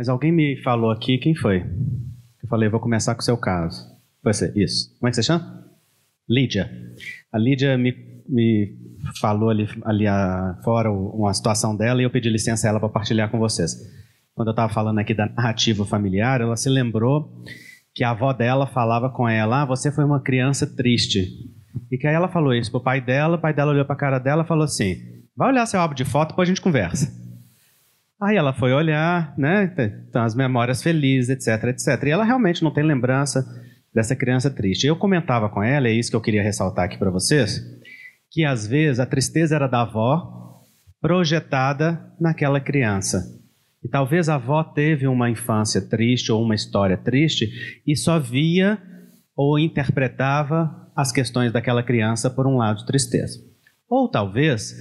Mas alguém me falou aqui, quem foi? Eu falei, vou começar com o seu caso. Foi você, isso. Como é que você chama? Lídia. A Lídia me falou ali fora uma situação dela e eu pedi licença a ela para partilhar com vocês. Quando eu estava falando aqui da narrativa familiar, ela se lembrou que a avó dela falava com ela, você foi uma criança triste. E que aí ela falou isso pro pai dela, o pai dela olhou para a cara dela e falou assim, vai olhar seu álbum de foto, depois a gente conversa. Aí ela foi olhar, né, então, as memórias felizes, etc, etc. E ela realmente não tem lembrança dessa criança triste. Eu comentava com ela, é isso que eu queria ressaltar aqui para vocês, que às vezes a tristeza era da avó projetada naquela criança. E talvez a avó teve uma infância triste ou uma história triste e só via ou interpretava as questões daquela criança por um lado de tristeza. Ou talvez,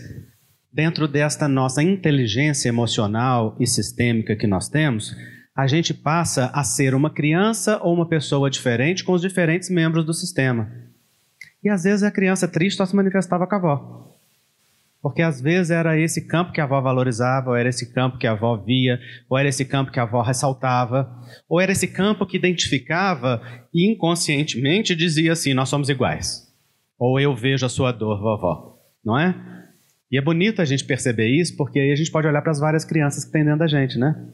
dentro desta nossa inteligência emocional e sistêmica que nós temos, a gente passa a ser uma criança ou uma pessoa diferente com os diferentes membros do sistema. E às vezes a criança triste só se manifestava com a avó. Porque às vezes era esse campo que a avó valorizava, ou era esse campo que a avó via, ou era esse campo que a avó ressaltava, ou era esse campo que identificava e inconscientemente dizia assim, nós somos iguais. Ou eu vejo a sua dor, vovó. Não é? E é bonito a gente perceber isso, porque aí a gente pode olhar para as várias crianças que tem dentro da gente, né?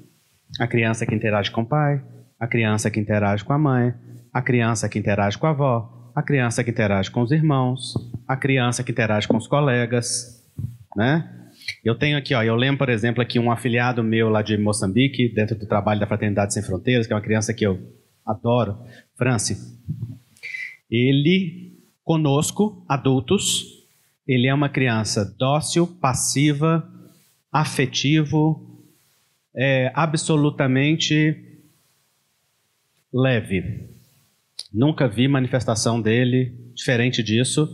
A criança que interage com o pai, a criança que interage com a mãe, a criança que interage com a avó, a criança que interage com os irmãos, a criança que interage com os colegas, né? Eu tenho aqui, eu lembro, por exemplo, aqui um afiliado meu lá de Moçambique, dentro do trabalho da Fraternidade Sem Fronteiras, que é uma criança que eu adoro, Franci. Ele, conosco, adultos, ele é uma criança dócil, passiva, afetivo, absolutamente leve. Nunca vi manifestação dele diferente disso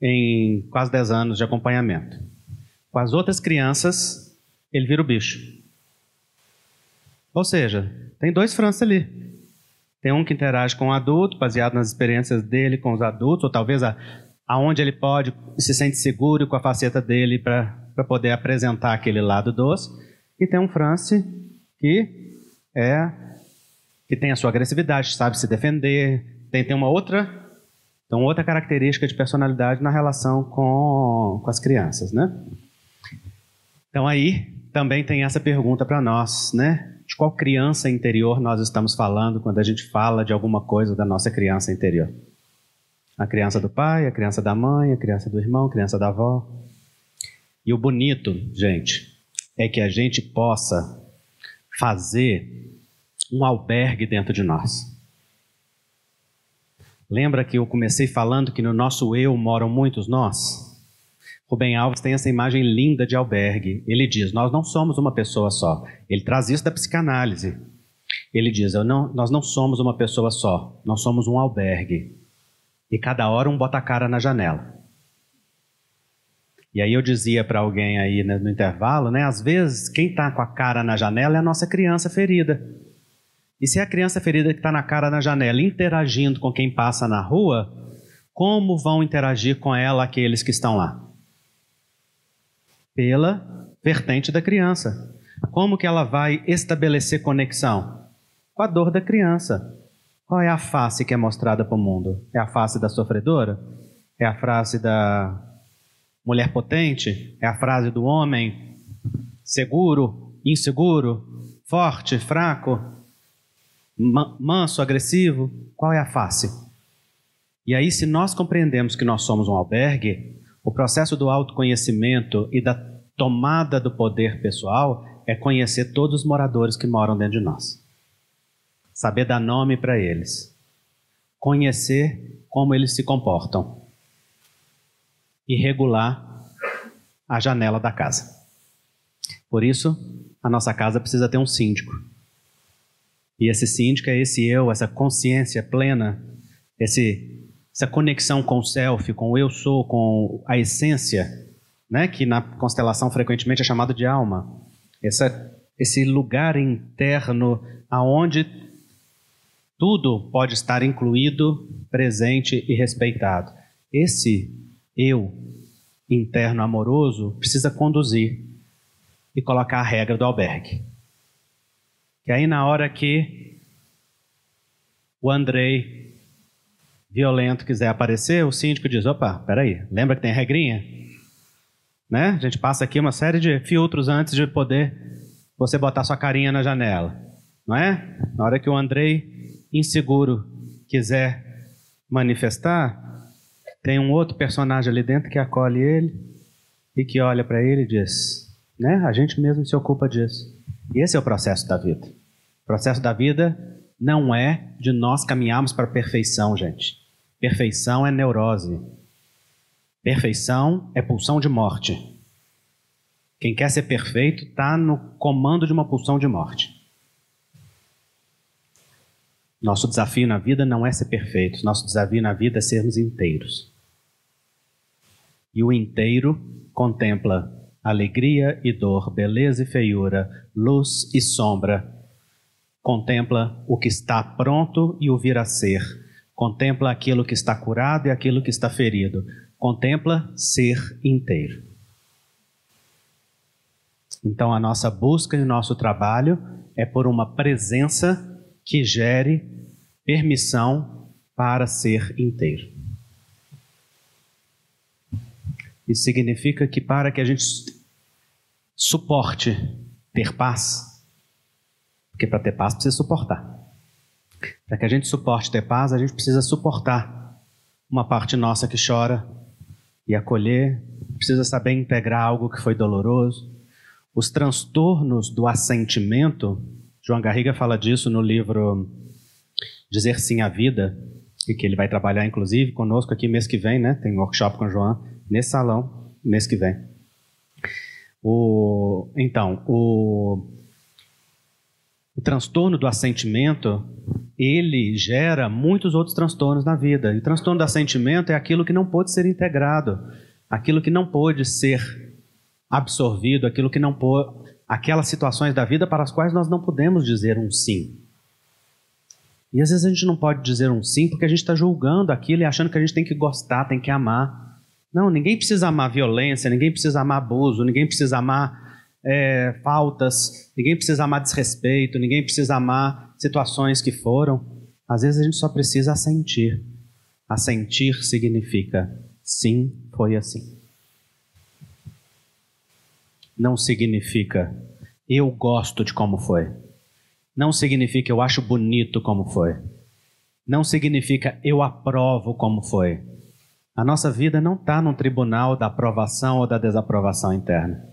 em quase 10 anos de acompanhamento. Com as outras crianças, ele vira o bicho. Ou seja, tem dois Francis ali. Tem um que interage com o adulto, baseado nas experiências dele com os adultos, ou talvez aonde ele pode se sente seguro com a faceta dele para poder apresentar aquele lado doce. E tem um Francis que tem a sua agressividade, sabe se defender, tem uma outra característica de personalidade na relação com as crianças, né? Então aí também tem essa pergunta para nós, né? De qual criança interior nós estamos falando quando a gente fala de alguma coisa da nossa criança interior? A criança do pai, a criança da mãe, a criança do irmão, a criança da avó. E o bonito, gente, é que a gente possa fazer um albergue dentro de nós. Lembra que eu comecei falando que no nosso eu moram muitos nós? Rubem Alves tem essa imagem linda de albergue. Ele diz, nós não somos uma pessoa só. Ele traz isso da psicanálise. Ele diz, nós não somos uma pessoa só, nós somos um albergue. E cada hora um bota a cara na janela. E aí eu dizia para alguém aí no intervalo, né? Às vezes quem está com a cara na janela é a nossa criança ferida. E se é a criança ferida que está na cara na janela interagindo com quem passa na rua, como vão interagir com ela aqueles que estão lá? Pela vertente da criança. Como que ela vai estabelecer conexão? Com a dor da criança. Qual é a face que é mostrada para o mundo? É a face da sofredora? É a face da mulher potente? É a frase do homem seguro, inseguro, forte, fraco, manso, agressivo? Qual é a face? E aí, se nós compreendemos que nós somos um albergue, o processo do autoconhecimento e da tomada do poder pessoal é conhecer todos os moradores que moram dentro de nós. Saber dar nome para eles. Conhecer como eles se comportam. E regular a janela da casa. Por isso, a nossa casa precisa ter um síndico. E esse síndico é esse eu, essa consciência plena, essa conexão com o self, com o eu sou, com a essência, né, que na constelação frequentemente é chamado de alma. Esse lugar interno aonde tudo pode estar incluído, presente e respeitado. Esse eu interno amoroso precisa conduzir e colocar a regra do albergue. Que aí na hora que o Andrei violento quiser aparecer, o síndico diz, opa, peraí, lembra que tem regrinha? Né? A gente passa aqui uma série de filtros antes de poder você botar sua carinha na janela, não é? Na hora que o Andrei, inseguro, quiser manifestar, tem um outro personagem ali dentro que acolhe ele e que olha para ele e diz, né? A gente mesmo se ocupa disso. E esse é o processo da vida. O processo da vida não é de nós caminharmos para a perfeição, gente. Perfeição é neurose. Perfeição é pulsão de morte. Quem quer ser perfeito está no comando de uma pulsão de morte. Nosso desafio na vida não é ser perfeitos. Nosso desafio na vida é sermos inteiros. E o inteiro contempla alegria e dor, beleza e feiura, luz e sombra. Contempla o que está pronto e o vir a ser. Contempla aquilo que está curado e aquilo que está ferido. Contempla ser inteiro. Então a nossa busca e o nosso trabalho é por uma presença que gere permissão para ser inteiro. Isso significa que para que a gente suporte ter paz, porque para ter paz precisa suportar. Para que a gente suporte ter paz, a gente precisa suportar uma parte nossa que chora e acolher, precisa saber integrar algo que foi doloroso. Os transtornos do assentimento, João Garriga fala disso no livro Dizer Sim à Vida, e que ele vai trabalhar inclusive conosco aqui mês que vem, né? Tem um workshop com o João nesse salão mês que vem. O transtorno do assentimento, ele gera muitos outros transtornos na vida. E o transtorno do assentimento é aquilo que não pôde ser integrado, aquilo que não pôde ser absorvido, aquilo que não pôde, aquelas situações da vida para as quais nós não podemos dizer um sim. E às vezes a gente não pode dizer um sim porque a gente está julgando aquilo e achando que a gente tem que gostar, tem que amar. Não, ninguém precisa amar violência, ninguém precisa amar abuso, ninguém precisa amar faltas, ninguém precisa amar desrespeito, ninguém precisa amar situações que foram. Às vezes a gente só precisa assentir. Assentir significa sim, foi assim. Não significa eu gosto de como foi. Não significa eu acho bonito como foi. Não significa eu aprovo como foi. A nossa vida não está num tribunal da aprovação ou da desaprovação interna.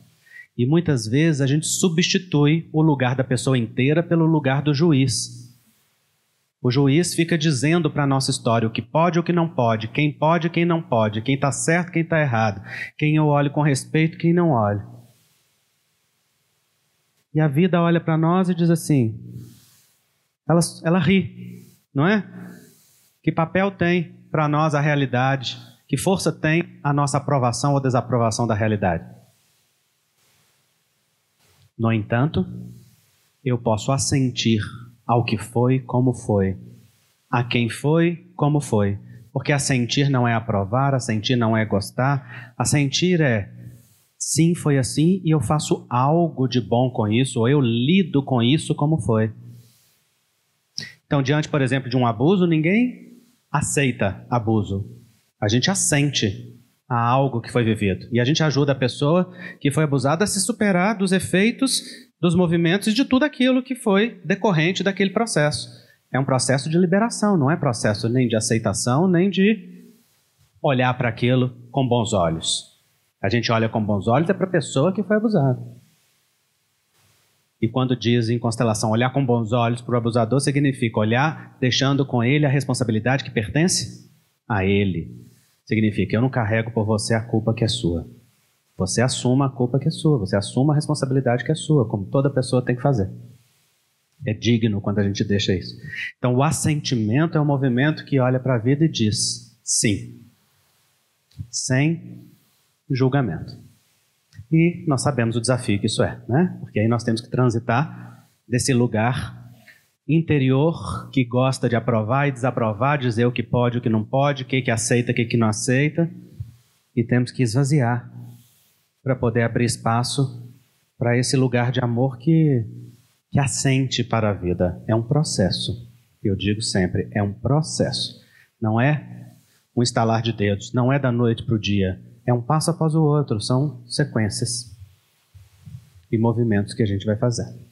E muitas vezes a gente substitui o lugar da pessoa inteira pelo lugar do juiz. O juiz fica dizendo para a nossa história o que pode e o que não pode, quem pode e quem não pode, quem está certo e quem está errado, quem eu olho com respeito e quem não olho. E a vida olha para nós e diz assim, ela ri, não é? Que papel tem para nós a realidade? Que força tem a nossa aprovação ou desaprovação da realidade? No entanto, eu posso assentir ao que foi, como foi, a quem foi, como foi. Porque assentir não é aprovar, assentir não é gostar, assentir é sim, foi assim e eu faço algo de bom com isso, ou eu lido com isso como foi. Então, diante, por exemplo, de um abuso, ninguém aceita abuso. A gente assente a algo que foi vivido. E a gente ajuda a pessoa que foi abusada a se superar dos efeitos, dos movimentos e de tudo aquilo que foi decorrente daquele processo. É um processo de liberação, não é processo nem de aceitação, nem de olhar para aquilo com bons olhos. A gente olha com bons olhos para a pessoa que foi abusada. E quando diz em constelação olhar com bons olhos para o abusador, significa olhar deixando com ele a responsabilidade que pertence a ele. Significa, eu não carrego por você a culpa que é sua. Você assuma a culpa que é sua, você assuma a responsabilidade que é sua, como toda pessoa tem que fazer. É digno quando a gente deixa isso. Então o assentimento é um movimento que olha para a vida e diz sim, sem julgamento. E nós sabemos o desafio que isso é, né? Porque aí nós temos que transitar desse lugar interior que gosta de aprovar e desaprovar, dizer o que pode, o que não pode, o que aceita, o que não aceita, e temos que esvaziar para poder abrir espaço para esse lugar de amor que que assente para a vida. É um processo. Eu digo sempre, é um processo. Não é um estalar de dedos, não é da noite para o dia. É um passo após o outro, são sequências e movimentos que a gente vai fazer.